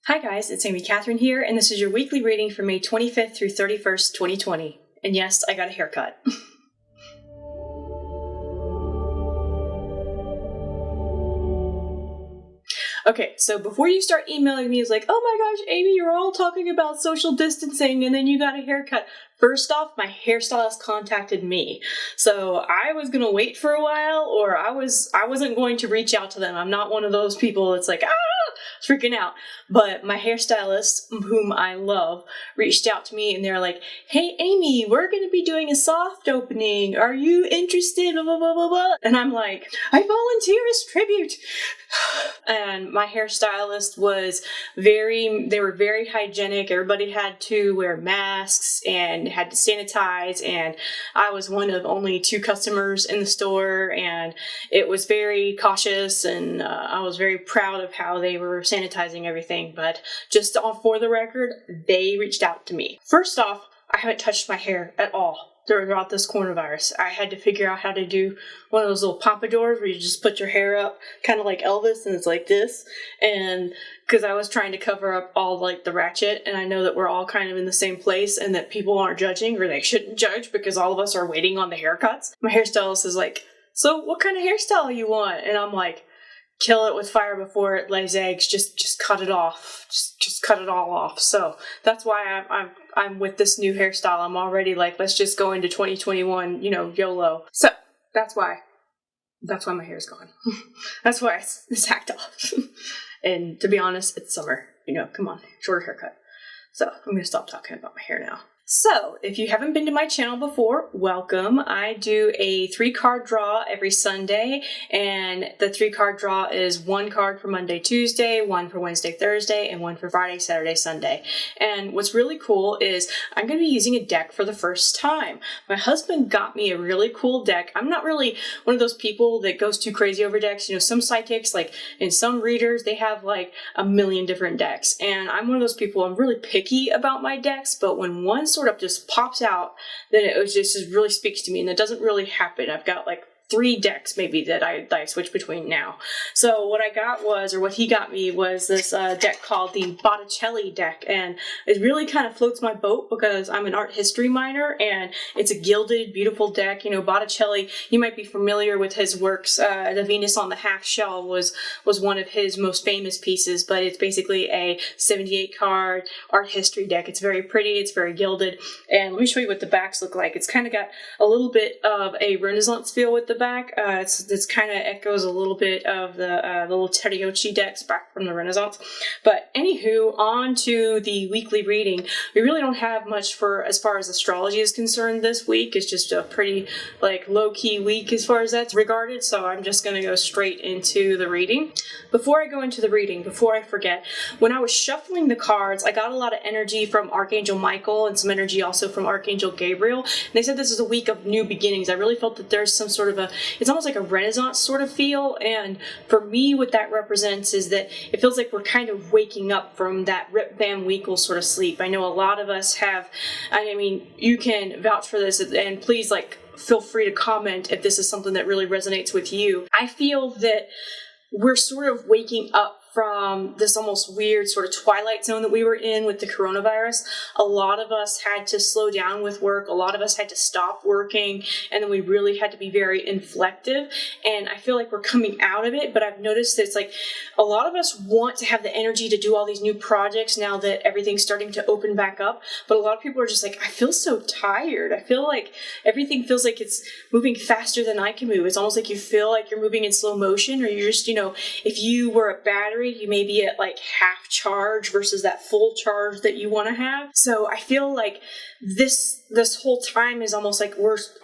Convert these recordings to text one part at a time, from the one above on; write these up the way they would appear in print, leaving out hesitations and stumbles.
Hi guys, it's Amy Catherine here, and this is your weekly reading for May 25th through 31st, 2020. And yes, I got a haircut. Okay, so before you start emailing me, it's like, oh my gosh, Amy, you're all talking about social distancing and then you got a haircut. First off, my hairstylist contacted me. So I was gonna wait for a while, or I wasn't going to reach out to them. I'm not one of those people that's like, freaking out. But my hairstylist, whom I love, reached out to me and they're like, hey Amy, we're gonna be doing a soft opening. Are you interested? Blah, blah, blah, blah, blah. And I'm like, I volunteer as tribute. And my hairstylist they were very hygienic. Everybody had to wear masks and had to sanitize, and I was one of only 2 customers in the store, and it was very cautious, and I was very proud of how they were sanitizing everything. But just for the record, they reached out to me. First off, I haven't touched my hair at all throughout this coronavirus. I had to figure out how to do one of those little pompadours where you just put your hair up, kind of like Elvis, and it's like this. And because I was trying to cover up all like the ratchet, and I know that we're all kind of in the same place and that people aren't judging, or they shouldn't judge, because all of us are waiting on the haircuts. My hairstylist is like, so what kind of hairstyle you want? And I'm like, kill it with fire before it lays eggs. Just cut it off. Just cut it all off. So that's why I'm with this new hairstyle. I'm already like, let's just go into 2021, YOLO. So that's why my hair's gone. That's why it's hacked off. And to be honest, it's summer. Come on, shorter haircut. So I'm gonna stop talking about my hair now. So, if you haven't been to my channel before, welcome. I do a 3-card draw every Sunday, and the 3-card draw is 1 card for Monday, Tuesday, 1 for Wednesday, Thursday, and 1 for Friday, Saturday, Sunday. And what's really cool is I'm going to be using a deck for the first time. My husband got me a really cool deck. I'm not really one of those people that goes too crazy over decks. Some psychics, and some readers, they have like a million different decks. And I'm one of those people, I'm really picky about my decks, but when one sort of just pops out, then it just really speaks to me, and that doesn't really happen. I've got like 3 decks maybe that I switch between now. So what he got me was this deck called the Botticelli deck, and it really kind of floats my boat because I'm an art history minor, and it's a gilded, beautiful deck. Botticelli, you might be familiar with his works. The Venus on the Half Shell was one of his most famous pieces, but it's basically a 78 card art history deck. It's very pretty, it's very gilded, and let me show you what the backs look like. It's kind of got a little bit of a Renaissance feel with the back. It's kind of echoes a little bit of the little Teriyuchi decks back from the Renaissance. But anywho, on to the weekly reading. We really don't have much for as far as astrology is concerned this week. It's just a pretty low-key week as far as that's regarded, so I'm just going to go straight into the reading. Before I go into the reading, before I forget, when I was shuffling the cards, I got a lot of energy from Archangel Michael and some energy also from Archangel Gabriel, and they said this is a week of new beginnings. I really felt that there's some sort of it's almost like a Renaissance sort of feel, and for me what that represents is that it feels like we're kind of waking up from that Rip Van Winkle sort of sleep. I know a lot of us have, you can vouch for this, and please feel free to comment if this is something that really resonates with you. I feel that we're sort of waking up from this almost weird sort of twilight zone that we were in with the coronavirus. A lot of us had to slow down with work. A lot of us had to stop working, and then we really had to be very inflective. And I feel like we're coming out of it, but I've noticed that it's like a lot of us want to have the energy to do all these new projects now that everything's starting to open back up. But a lot of people are just like, I feel so tired. I feel like everything feels like it's moving faster than I can move. It's almost like you feel like you're moving in slow motion, or you're just, if you were a battery, you may be at half charge versus that full charge that you want to have. So I feel like this whole time is almost like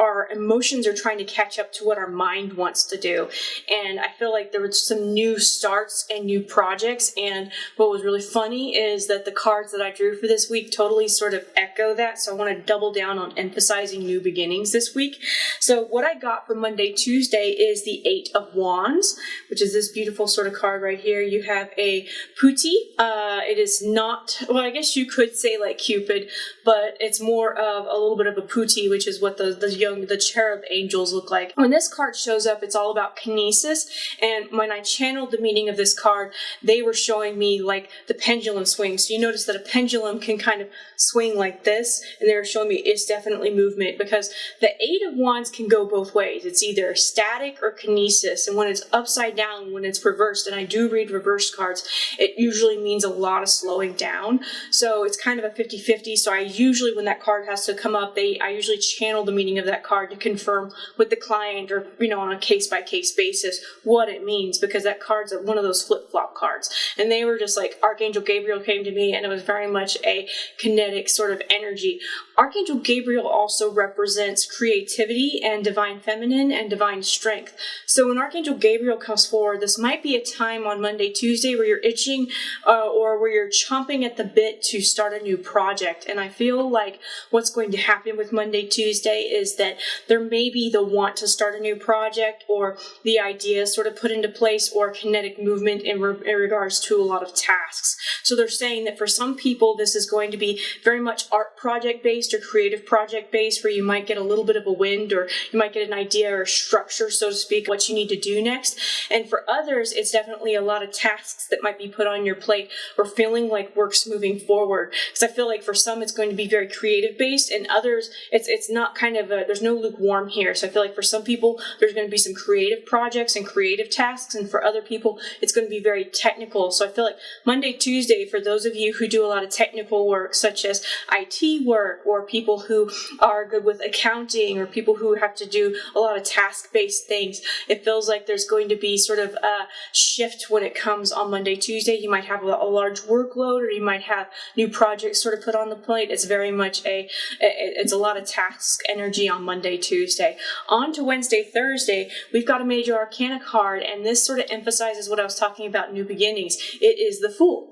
our emotions are trying to catch up to what our mind wants to do. And I feel like there were some new starts and new projects, and what was really funny is that the cards that I drew for this week totally sort of echo that, so I want to double down on emphasizing new beginnings this week. So what I got for Monday, Tuesday is the 8 of Wands, which is this beautiful sort of card right here. You have a putti. It is not, well, I guess you could say like Cupid, but it's more of a little bit of a putti, which is what the cherub angels look like. When this card shows up, it's all about kinesis, and when I channeled the meaning of this card, they were showing me like the pendulum swing. So you notice that a pendulum can kind of swing like this, and they were showing me it's definitely movement, because the Eight of Wands can go both ways. It's either static or kinesis, and when it's upside down, when it's reversed, and I do read reversed cards, it usually means a lot of slowing down. So it's kind of a 50-50. So I usually, when that card has to come up, I usually channel the meaning of that card to confirm with the client, or on a case-by-case basis what it means, because that card's one of those flip-flop cards. And they were just like, Archangel Gabriel came to me, and it was very much a kinetic sort of energy. Archangel Gabriel also represents creativity and divine feminine and divine strength. So when Archangel Gabriel comes forward, this might be a time on Monday, Tuesday where you're itching or where you're chomping at the bit to start a new project. And I feel like what's going to happen with Monday, Tuesday is that there may be the want to start a new project, or the idea sort of put into place, or kinetic movement in regards to a lot of tasks. So they're saying that for some people, this is going to be very much art project based or creative project based, where you might get a little bit of a wind, or you might get an idea or structure, so to speak, what you need to do next. And for others, it's definitely a lot of tasks that might be put on your plate, or feeling like work's moving forward. Because I feel like for some, it's going to be very creative based, and others, it's not kind of there's no lukewarm here. So I feel like for some people, there's going to be some creative projects and creative tasks, and for other people, it's going to be very technical. So I feel like Monday, Tuesday, for those of you who do a lot of technical work, such as IT work, or people who are good with accounting, or people who have to do a lot of task-based things, it feels like there's going to be sort of a shift when it comes on Monday, Tuesday. You might have a large workload, or you might have new projects sort of put on the plate. It's very much it's a lot of task energy on Monday, Tuesday. On to Wednesday, Thursday, we've got a major arcana card, and this sort of emphasizes what I was talking about, new beginnings. It is the Fool,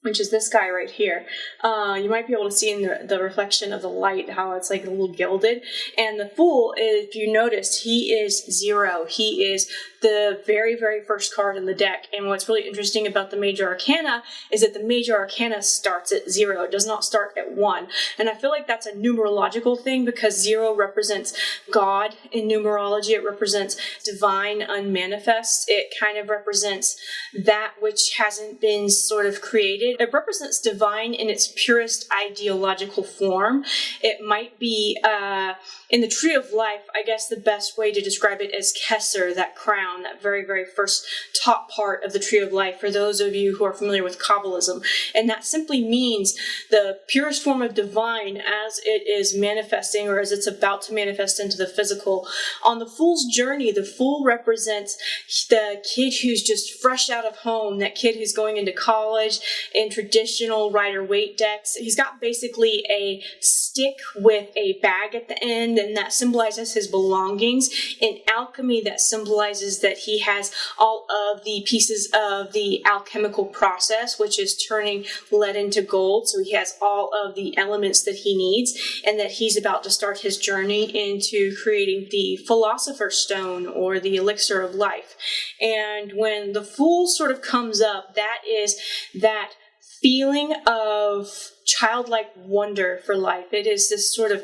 which is this guy right here. You might be able to see in the reflection of the light how it's like a little gilded. And the Fool, if you noticed, he is 0. He is the very, very first card in the deck. And what's really interesting about the Major Arcana is that the Major Arcana starts at 0. It does not start at 1. And I feel like that's a numerological thing, because 0 represents God in numerology. It represents divine unmanifest. It kind of represents that which hasn't been sort of created. It represents divine in its purest ideological form. It might be, in the Tree of Life, I guess the best way to describe it is Kesser, that crown, that very, very first top part of the Tree of Life, for those of you who are familiar with Kabbalism. And that simply means the purest form of divine as it is manifesting, or as it's about to manifest into the physical. On the Fool's journey, the Fool represents the kid who's just fresh out of home, that kid who's going into college in traditional Rider-Waite decks. He's got basically a stick with a bag at the end, and that symbolizes his belongings. In alchemy, that symbolizes that he has all of the pieces of the alchemical process, which is turning lead into gold. So he has all of the elements that he needs, and that he's about to start his journey into creating the Philosopher's Stone, or the Elixir of Life. And when the Fool sort of comes up, that is that feeling of childlike wonder for life. It is this sort of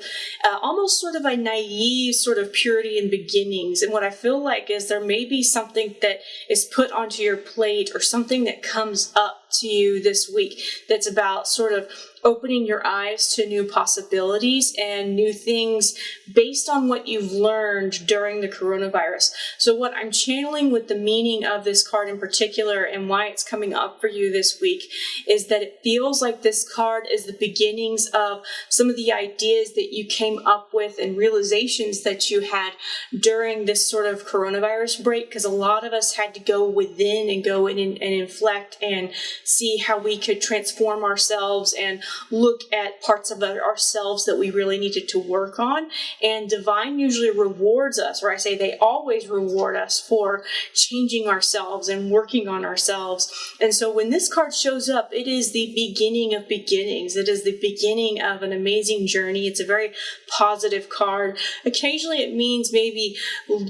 almost sort of a naive sort of purity in beginnings. And what I feel like is there may be something that is put onto your plate, or something that comes up to you this week that's about sort of opening your eyes to new possibilities and new things based on what you've learned during the coronavirus. So what I'm channeling with the meaning of this card in particular, and why it's coming up for you this week, is that it feels like this card is the beginnings of some of the ideas that you came up with and realizations that you had during this sort of coronavirus break, because a lot of us had to go within and go in and inflect and see how we could transform ourselves and look at parts of ourselves that we really needed to work on. And divine usually rewards us, or I say they always reward us for changing ourselves and working on ourselves. And so when this card shows up, it is the beginning of beginnings. It is the beginning of an amazing journey. It's a very positive card. Occasionally it means maybe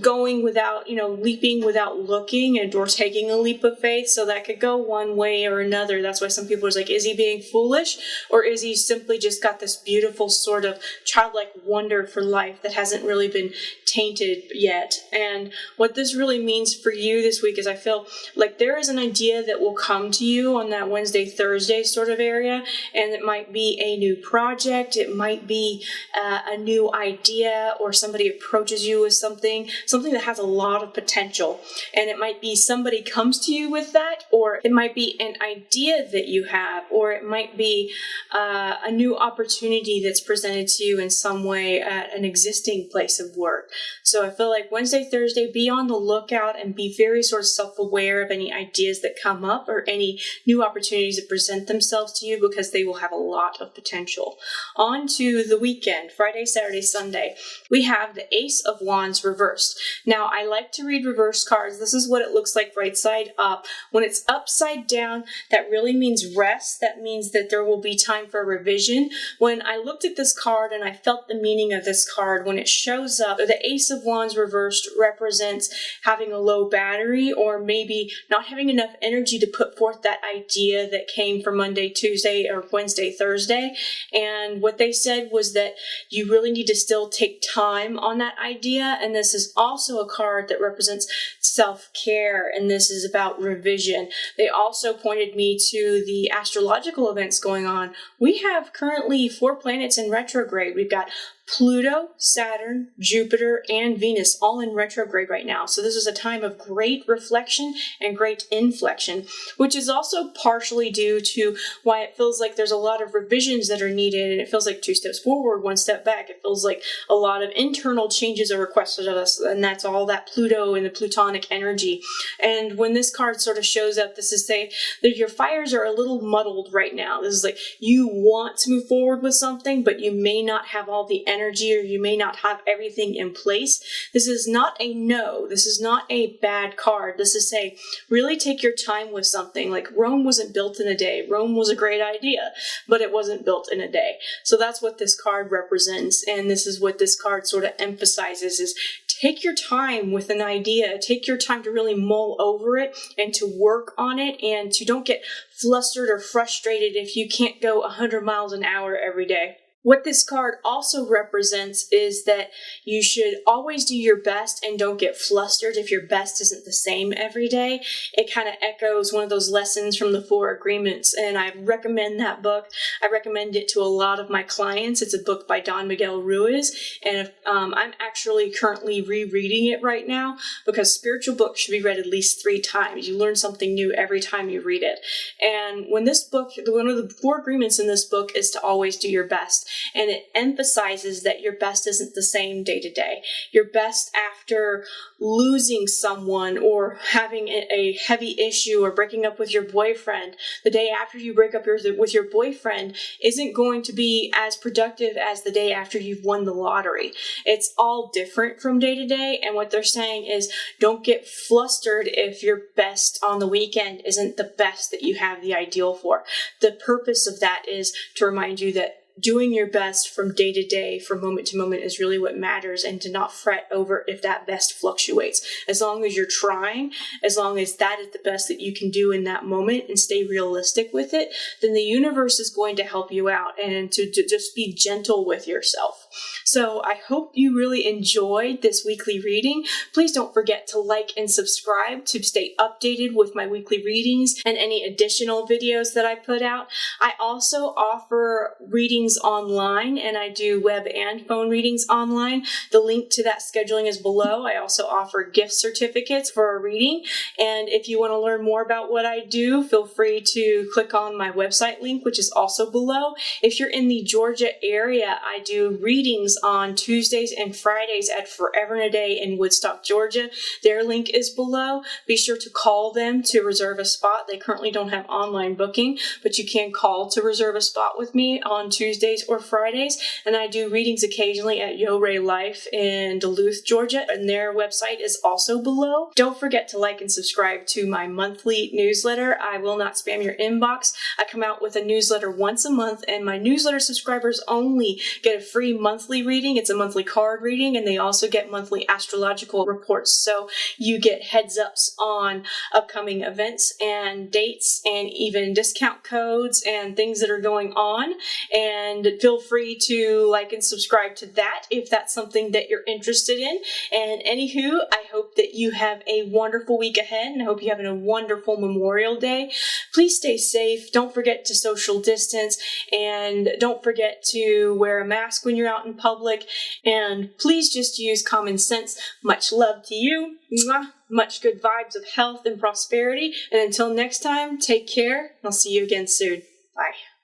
going without, leaping without looking or taking a leap of faith. So that could go one way or another. That's why some people are like, is he being foolish? Or is he simply just got this beautiful sort of childlike wonder for life that hasn't really been tainted yet? And what this really means for you this week is I feel like there is an idea that will come to you on that Wednesday, Thursday sort of area. And it might be a new project. It might be a new idea, or somebody approaches you with something that has a lot of potential. And it might be somebody comes to you with that, or it might be an idea that you have, or it might be a new opportunity that's presented to you in some way at an existing place of work. So I feel like Wednesday, Thursday, be on the lookout and be very sort of self-aware of any ideas that come up or any new opportunities that present themselves to you, because they will have a lot of potential. On to the weekend, Friday, Saturday, Sunday. We have the Ace of Wands reversed. Now, I like to read reverse cards. This is what it looks like right side up. When it's upside down, that really means rest. That means that there will be time for revision. When I looked at this card and I felt the meaning of this card, when it shows up, the Ace of Wands reversed represents having a low battery, or maybe not having enough energy to put forth that idea that came for Monday, Tuesday, or Wednesday, Thursday. And what they said was that you really need to still take time on that idea. And this is also a card that represents self-care, and this is about revision. They also pointed me to the astrological events going on. We have currently 4 planets in retrograde. We've got Pluto, Saturn, Jupiter, and Venus all in retrograde right now. So this is a time of great reflection and great inflection, which is also partially due to why it feels like there's a lot of revisions that are needed, and it feels like 2 steps forward, 1 step back. It feels like a lot of internal changes are requested of us, and that's all that Pluto and the Plutonic energy. And when this card sort of shows up, this is saying that your fires are a little muddled right now. This is like you want to move forward with something, but you may not have all the energy, or you may not have everything in place. This is not a no. This is not a bad card. This is saying really take your time with something. Like Rome wasn't built in a day. Rome was a great idea, but it wasn't built in a day. So that's what this card represents. And this is what this card sort of emphasizes is take your time with an idea. Take your time to really mull over it and to work on it, and to don't get flustered or frustrated if you can't go 100 miles an hour every day. What this card also represents is that you should always do your best and don't get flustered if your best isn't the same every day. It kind of echoes one of those lessons from the 4 Agreements, and I recommend that book. I recommend it to a lot of my clients. It's a book by Don Miguel Ruiz, and I'm actually currently rereading it right now, because spiritual books should be read at least 3 times. You learn something new every time you read it. And when this book, one of the 4 agreements in this book is to always do your best. And it emphasizes that your best isn't the same day to day. Your best after losing someone, or having a heavy issue, or breaking up with your boyfriend, the day after you break up with your boyfriend isn't going to be as productive as the day after you've won the lottery. It's all different from day to day. And what they're saying is don't get flustered if your best on the weekend isn't the best that you have the ideal for. The purpose of that is to remind you that doing your best from day to day, from moment to moment, is really what matters, and to not fret over if that best fluctuates. As long as you're trying, as long as that is the best that you can do in that moment, and stay realistic with it, then the universe is going to help you out, and to just be gentle with yourself. So I hope you really enjoyed this weekly reading. Please don't forget to like and subscribe to stay updated with my weekly readings and any additional videos that I put out. I also offer readings online, and I do web and phone readings online. The link to that scheduling is below. I also offer gift certificates for a reading, and if you want to learn more about what I do, feel free to click on my website link, which is also below. If you're in the Georgia area, I do readings on Tuesdays and Fridays at Forever and a Day in Woodstock, Georgia. Their link is below. Be sure to call them to reserve a spot. They currently don't have online booking, but you can call to reserve a spot with me on Tuesdays or Fridays. And I do readings occasionally at Yo Ray Life in Duluth, Georgia, and their website is also below. Don't forget to like and subscribe to my monthly newsletter. I will not spam your inbox. I come out with a newsletter once a month, and my newsletter subscribers only get a free monthly reading. It's a monthly card reading, and they also get monthly astrological reports. So you get heads ups on upcoming events and dates and even discount codes and things that are going on. And feel free to like and subscribe to that if that's something that you're interested in. And anywho, I hope that you have a wonderful week ahead, and I hope you have a wonderful Memorial Day. Please stay safe. Don't forget to social distance, and don't forget to wear a mask when you're out in public. And please just use common sense. Much love to you. Mwah. Much good vibes of health and prosperity. And until next time, take care. I'll see you again soon. Bye.